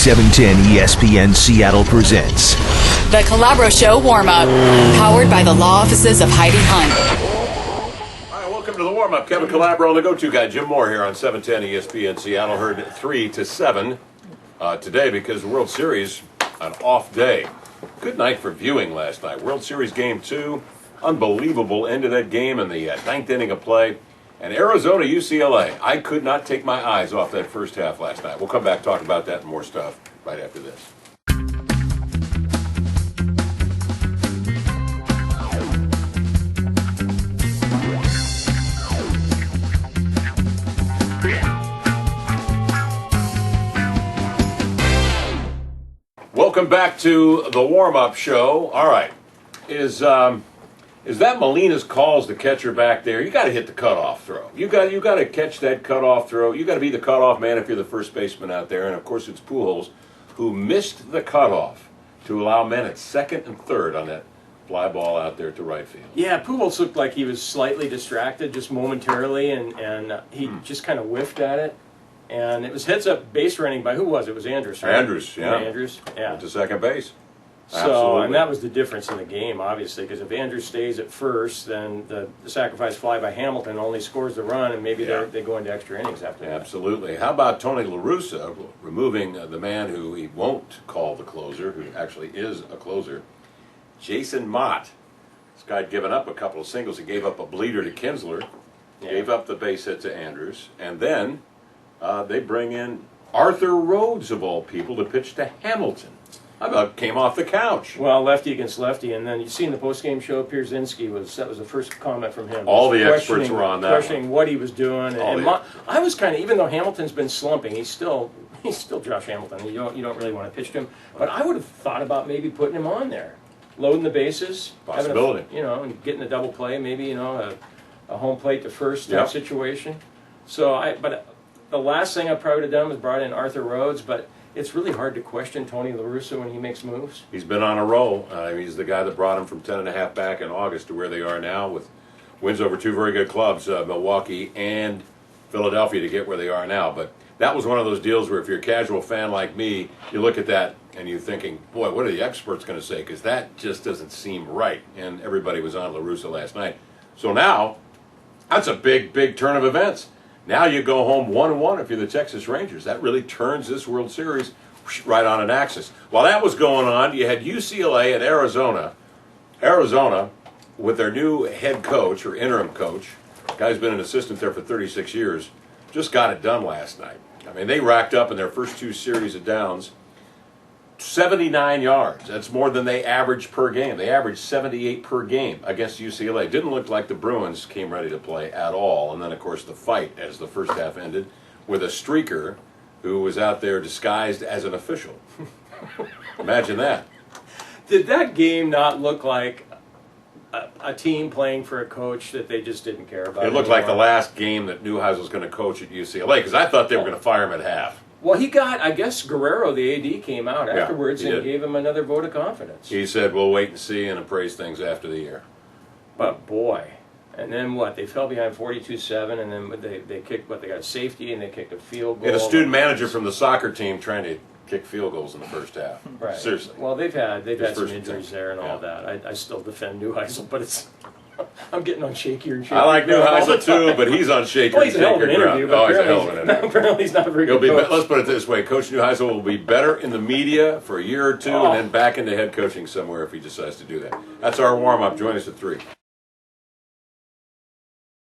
710 ESPN Seattle presents The Calabro Show warm-up, powered by the law offices of Heidi Hunt. All right, welcome to the warm-up. Kevin Calabro and the go-to guy, Jim Moore, here on 710 ESPN Seattle. Heard 3 to 7 today because the World Series, an off day. Good night for viewing last night. World Series Game 2, unbelievable end of that game in the ninth inning of play. And Arizona, UCLA, I could not take my eyes off that first half last night. We'll come back talk about that and more stuff right after this. Welcome back to the warm-up show. All right, is that Molina's calls the catcher back there? You got to hit the cutoff throw. You got to catch that cutoff throw. You got to be the cutoff man if you're the first baseman out there. And of course, it's Pujols who missed the cutoff to allow men at second and third on that fly ball out there to right field. Yeah, Pujols looked like he was slightly distracted just momentarily, and he just kind of whiffed at it. And it was heads-up base running by, who was it? It was Andrus, right? Andrus, yeah. Andrus, yeah. Went to second base. So, Absolutely. and that was the difference in the game, obviously, because if Andrus stays at first, then the sacrifice fly by Hamilton only scores the run, and maybe they go into extra innings after that. Absolutely. How about Tony La Russa removing the man who he won't call the closer, who actually is a closer, Jason Mott. This guy had given up a couple of singles. He gave up a bleeder to Kinsler, gave up the base hit to Andrus, and then they bring in Arthur Rhodes, of all people, to pitch to Hamilton. I about came off the couch. Well, lefty against lefty, and then you see in the postgame show, Pierzynski that was the first comment from him. All the experts were on that. Questioning what he was doing, I was kind of, even though Hamilton's been slumping, he's still Josh Hamilton. You don't really want to pitch to him, but I would have thought about maybe putting him on there, loading the bases, possibility, and getting a double play, maybe a home plate to first type situation. But the last thing I probably would have done was brought in Arthur Rhodes, but it's really hard to question Tony La Russa when he makes moves. He's been on a roll. He's the guy that brought him from 10.5 back in August to where they are now with wins over two very good clubs, Milwaukee and Philadelphia, to get where they are now. But that was one of those deals where if you're a casual fan like me, you look at that and you're thinking, boy, what are the experts going to say? Because that just doesn't seem right. And everybody was on La Russa last night. So now, that's a big, big turn of events. Now you go home 1-1 if you're the Texas Rangers. That really turns this World Series right on an axis. While that was going on, you had UCLA and Arizona. Arizona, with their new head coach or interim coach, guy's been an assistant there for 36 years, just got it done last night. I mean, they racked up in their first two series of downs 79 yards. That's more than they average per game. They averaged 78 per game against UCLA. Didn't look like the Bruins came ready to play at all. And then, of course, the fight as the first half ended with a streaker who was out there disguised as an official. Imagine that. Did that game not look like a team playing for a coach that they just didn't care about? It looked like the last game that Neuheisel was going to coach at UCLA, because I thought they were going to fire him at half. Well, I guess Guerrero, the AD, came out afterwards and gave him another vote of confidence. He said, we'll wait and see and appraise things after the year. But boy, and then what? They fell behind 42-7, and then they kicked, they got a safety, and they kicked a field goal. And a student manager from the soccer team trying to kick field goals in the first half. Right. Seriously. Well, they've had some injuries there and all that. I still defend Neuheisel, but I'm getting on shakier and shakier. I like Neuheisel too, but he's on shakier and he's a hell of shakier an interview, ground. but He's a hell of an interview. apparently he's not a very good coach. Let's put it this way. Coach Neuheisel will be better in the media for a year or two and then back into head coaching somewhere if he decides to do that. That's our warm-up. Join us at 3.